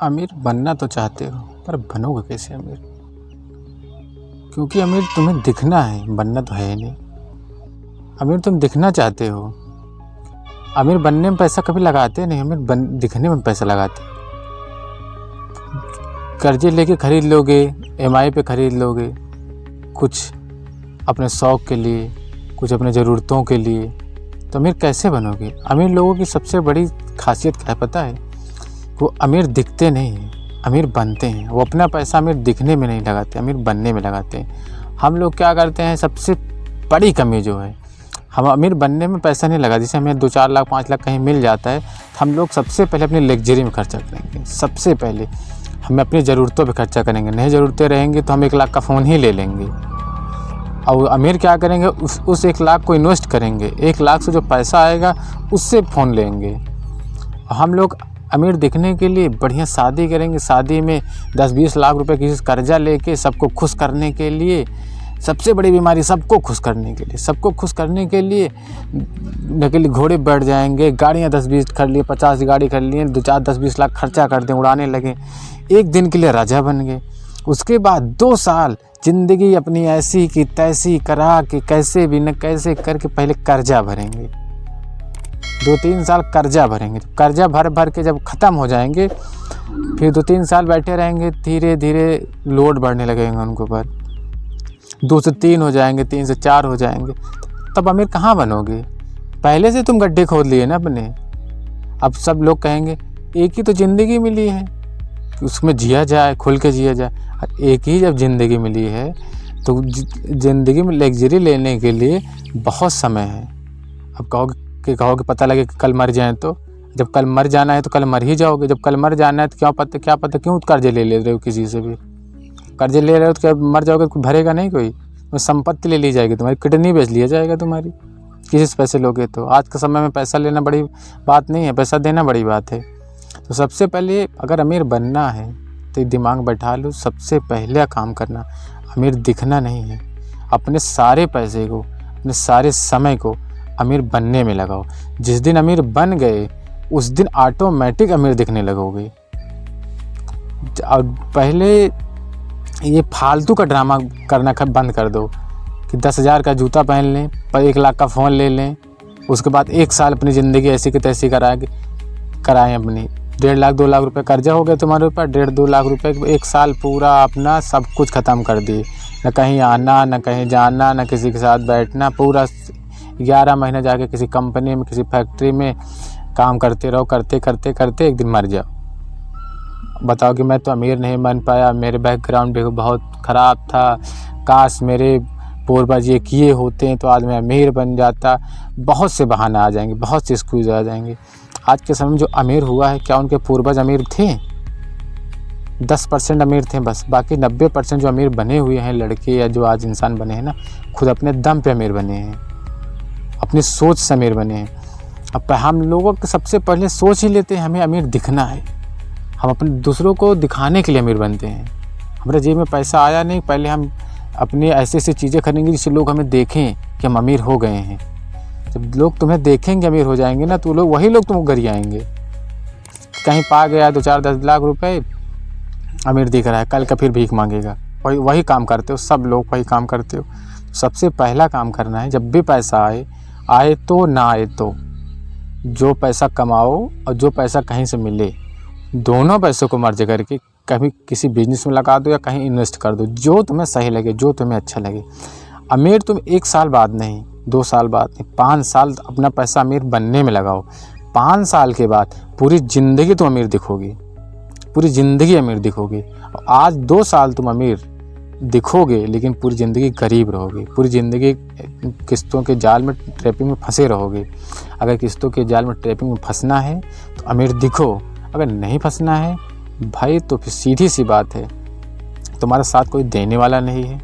अमीर बनना तो चाहते हो पर बनोगे कैसे अमीर? क्योंकि अमीर तुम्हें दिखना है, बनना तो है ही नहीं। अमीर तुम दिखना चाहते हो। अमीर बनने में पैसा कभी लगाते नहीं, अमीर दिखने में पैसा लगाते। कर्जे लेके खरीद लोगे, EMI पे खरीद लोगे, कुछ अपने शौक़ के लिए, कुछ अपने ज़रूरतों के लिए, तो अमीर कैसे बनोगे? अमीर लोगों की सबसे बड़ी खासियत क्या है पता है? वो अमीर दिखते नहीं हैं, अमीर बनते हैं। वो अपना पैसा अमीर दिखने में नहीं लगाते, अमीर बनने में लगाते हैं। हम लोग क्या करते हैं, सबसे बड़ी कमी जो है, हम अमीर बनने में पैसा नहीं लगा। जैसे हमें 2-4 लाख 5 लाख कहीं मिल जाता है, तो हम लोग सबसे पहले अपनी लग्जरी में खर्चा करेंगे। सबसे पहले हम अपनी ज़रूरतों पे खर्चा करेंगे। नहीं ज़रूरतें रहेंगी तो हम 1 लाख का फ़ोन ही ले लेंगे। और अमीर क्या करेंगे, उस 1 लाख को इन्वेस्ट करेंगे। 1 लाख से जो पैसा आएगा उससे फ़ोन लेंगे। हम लोग अमीर दिखने के लिए बढ़िया शादी करेंगे। शादी में 10-20 लाख रुपए की कर्जा लेके सबको खुश करने के लिए, सबसे बड़ी बीमारी सबको खुश करने के लिए, सबको खुश करने के लिए नकली घोड़े बैठ जाएंगे, गाड़ियाँ 10-20 कर लिए, 50 गाड़ी कर लिए, 2-4-10-20 लाख खर्चा कर दें, उड़ाने लगे। एक दिन के लिए राजा बन गए। उसके बाद 2 साल ज़िंदगी अपनी ऐसी की तैसी करा के कैसे भी न कैसे करके पहले कर्जा भरेंगे। 2-3 साल कर्जा भरेंगे। कर्जा भर भर के जब ख़त्म हो जाएंगे, फिर 2-3 साल बैठे रहेंगे। धीरे धीरे लोड बढ़ने लगेंगे उनके ऊपर। 2 से 3 हो जाएंगे, 3 से 4 हो जाएंगे। तब अमीर कहाँ बनोगे? पहले से तुम गड्ढे खोद लिए ना अपने। अब सब लोग कहेंगे एक ही तो ज़िंदगी मिली है, उसमें जिया जाए, खुल के जिया जाए। और एक ही जब ज़िंदगी मिली है तो ज़िंदगी में लग्जरी लेने के लिए बहुत समय है। अब कहोगे पता लगे कि कल मर जाएं, तो जब कल मर जाना है तो कल मर ही जाओगे। जब कल मर जाना है तो क्या पता क्यों कर्जे ले रहे हो किसी से भी। कर्जे ले रहे हो तो क्या मर जाओगे तो भरेगा नहीं कोई? तो संपत्ति ले ली जाएगी, तुम्हारी किडनी बेच लिया जाएगा तुम्हारी, किसी से पैसे लोगे तो। आज के समय में पैसा लेना बड़ी बात नहीं है, पैसा देना बड़ी बात है। तो सबसे पहले अगर अमीर बनना है तो दिमाग बैठा लो, सबसे पहले काम करना अमीर दिखना नहीं है। अपने सारे पैसे को, अपने सारे समय को अमीर बनने में लगाओ। जिस दिन अमीर बन गए उस दिन ऑटोमेटिक अमीर दिखने लगोगे। और पहले ये फालतू का ड्रामा करना बंद कर दो कि 10,000 का जूता पहन लें, पर 1 लाख का फ़ोन ले लें, उसके बाद 1 साल अपनी ज़िंदगी ऐसी की तैसी कराएँ अपनी। 1.5 लाख 2 लाख रुपए कर्जा हो गया तुम्हारे ऊपर। 1.5-2 लाख रुपए 1 साल पूरा अपना सब कुछ ख़त्म कर दिए। न कहीं आना, न कहीं जाना, न किसी के साथ बैठना। पूरा 11 महीने जाके किसी कंपनी में, किसी फैक्ट्री में काम करते रहो। करते करते करते एक दिन मर जाओ। बताओ कि मैं तो अमीर नहीं बन पाया, मेरे बैकग्राउंड भी बहुत ख़राब था, काश मेरे पूर्वज ये किए होते हैं तो आज मैं अमीर बन जाता। बहुत से बहाने आ जाएंगे, बहुत से एक्सक्यूज़ आ जाएंगे। आज के समय में जो अमीर हुआ है, क्या उनके पूर्वज अमीर थे? 10% अमीर थे बस। बाकी 90% जो अमीर बने हुए हैं लड़के या जो आज इंसान बने हैं ना, खुद अपने दम पे अमीर बने हैं, अपनी सोच से अमीर बने हैं। अब हम लोगों को सबसे पहले सोच ही लेते हैं हमें अमीर दिखना है। हम अपने दूसरों को दिखाने के लिए अमीर बनते हैं। हमारे जेब में पैसा आया नहीं, पहले हम अपनी ऐसी चीज़ें खरीदेंगे जिससे लोग हमें देखें कि हम अमीर हो गए हैं। जब लोग तुम्हें देखेंगे अमीर हो जाएंगे ना, तो वही लोग तुमको गरियाएंगे। कहीं पा गया 2-4-10 लाख रुपए, अमीर दिख रहा है, कल का फिर भीख मांगेगा। वही काम करते हो, सब लोग वही काम करते हो। सबसे पहला काम करना है, जब भी पैसा आए तो ना आए तो, जो पैसा कमाओ और जो पैसा कहीं से मिले, दोनों पैसों को मर्ज करके कभी किसी बिजनेस में लगा दो या कहीं इन्वेस्ट कर दो, जो तुम्हें सही लगे, जो तुम्हें अच्छा लगे। अमीर तुम 1 साल बाद नहीं, 2 साल बाद नहीं, 5 साल अपना पैसा अमीर बनने में लगाओ। 5 साल के बाद पूरी ज़िंदगी तुम अमीर दिखोगे, पूरी ज़िंदगी अमीर दिखोगे। आज 2 साल तुम अमीर दिखोगे लेकिन पूरी ज़िंदगी गरीब रहोगे, पूरी ज़िंदगी किस्तों के जाल में, ट्रैपिंग में फंसे रहोगे। अगर किस्तों के जाल में, ट्रैपिंग में फंसना है तो अमीर दिखो। अगर नहीं फंसना है भाई तो फिर सीधी सी बात है, तुम्हारे साथ कोई देने वाला नहीं है,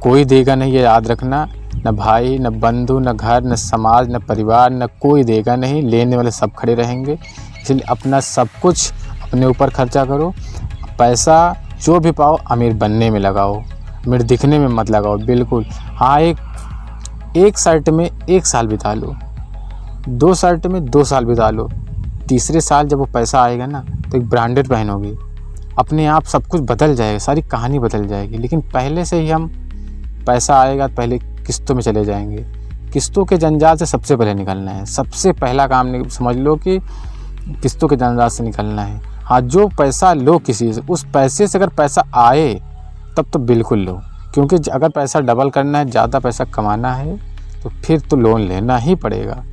कोई देगा नहीं, ये याद रखना। न भाई, न बंधु, न घर, न समाज, न परिवार, न कोई देगा नहीं। लेने वाले सब खड़े रहेंगे। इसलिए अपना सब कुछ अपने ऊपर खर्चा करो। पैसा जो भी पाओ अमीर बनने में लगाओ, अमीर दिखने में मत लगाओ बिल्कुल। हाँ, एक शर्ट में 1 साल बिता लो, 2 शर्ट में 2 साल बिता लो, तीसरे साल जब वो पैसा आएगा ना तो एक ब्रांडेड पहनोगे, अपने आप सब कुछ बदल जाएगा, सारी कहानी बदल जाएगी। लेकिन पहले से ही हम पैसा आएगा पहले किस्तों में चले जाएंगे। किस्तों के जंजाल से सबसे पहले निकलना है। सबसे पहला काम समझ लो कि किस्तों के जंजाल से निकलना है। हाँ, जो पैसा लो किसी से, उस पैसे से अगर पैसा आए तब तो बिल्कुल लो, क्योंकि अगर पैसा डबल करना है, ज़्यादा पैसा कमाना है तो फिर तो लोन लेना ही पड़ेगा।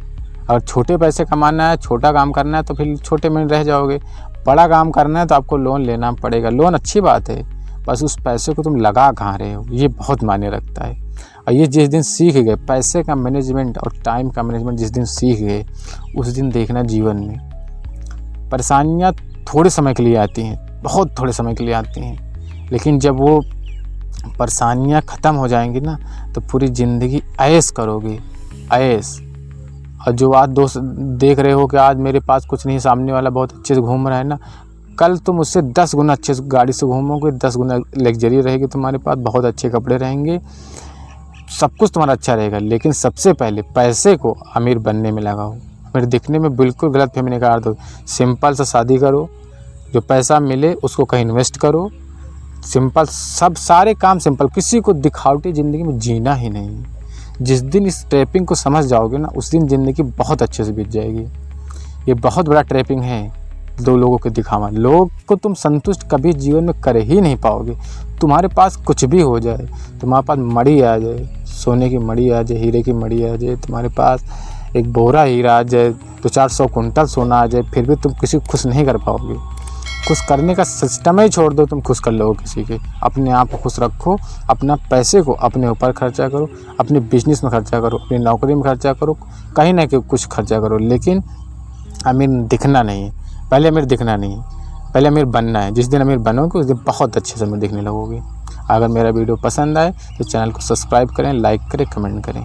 अगर छोटे पैसे कमाना है, छोटा काम करना है तो फिर छोटे में रह जाओगे। बड़ा काम करना है तो आपको लोन लेना पड़ेगा। लोन अच्छी बात है, बस उस पैसे को तुम लगा कहाँ रहे हो, ये बहुत मायने रखता है। और ये जिस दिन सीख गए पैसे का मैनेजमेंट और टाइम का मैनेजमेंट, जिस दिन सीख गए उस दिन देखना जीवन में परेशानियाँ थोड़े समय के लिए आती हैं, बहुत थोड़े समय के लिए आती हैं, लेकिन जब वो परेशानियाँ ख़त्म हो जाएंगी ना तो पूरी ज़िंदगी ऐश करोगे, ऐश। और जो आज दोस्त देख रहे हो कि आज मेरे पास कुछ नहीं, सामने वाला बहुत अच्छे से घूम रहा है ना, कल तुम उससे 10 गुना अच्छे से गाड़ी से घूमोगे, 10 गुना लग्जरी रहेगी तुम्हारे पास, बहुत अच्छे कपड़े रहेंगे, सब कुछ तुम्हारा अच्छा रहेगा। लेकिन सबसे पहले पैसे को अमीर बनने में लगाओ। अमीर दिखने में बिल्कुल गलत फहमी का अर्थ हो। सिंपल सा शादी करो, जो पैसा मिले उसको कहीं इन्वेस्ट करो, सिंपल, सब सारे काम सिंपल। किसी को दिखावटी ज़िंदगी में जीना ही नहीं। जिस दिन इस ट्रैपिंग को समझ जाओगे ना, उस दिन ज़िंदगी बहुत अच्छे से बीत जाएगी। ये बहुत बड़ा ट्रैपिंग है, दो लोगों के दिखावा। लोग को तुम संतुष्ट कभी जीवन में कर ही नहीं पाओगे। तुम्हारे पास कुछ भी हो जाए, तुम्हारे पास मड़ी आ जाए, सोने की मड़ी आ जाए, हीरे की मड़ी आ जाए, तुम्हारे पास एक बोरा हीरा आ जाए, 200-400 कुंटल सोना आ जाए, फिर भी तुम किसी को खुश नहीं कर पाओगे। खुश करने का सिस्टम ही छोड़ दो, तुम खुश कर लोगे किसी के। अपने आप को खुश रखो, अपना पैसे को अपने ऊपर खर्चा करो, अपने बिजनेस में खर्चा करो, अपनी नौकरी में खर्चा करो, कहीं ना कहीं कुछ खर्चा करो, लेकिन अमीर दिखना नहीं है। पहले अमीर दिखना नहीं है, पहले अमीर बनना है। जिस दिन अमीर बनोगे उस दिन बहुत अच्छे से अमीर दिखने लगोगे। अगर मेरा वीडियो पसंद आए तो चैनल को सब्सक्राइब करें, लाइक करें, कमेंट करें।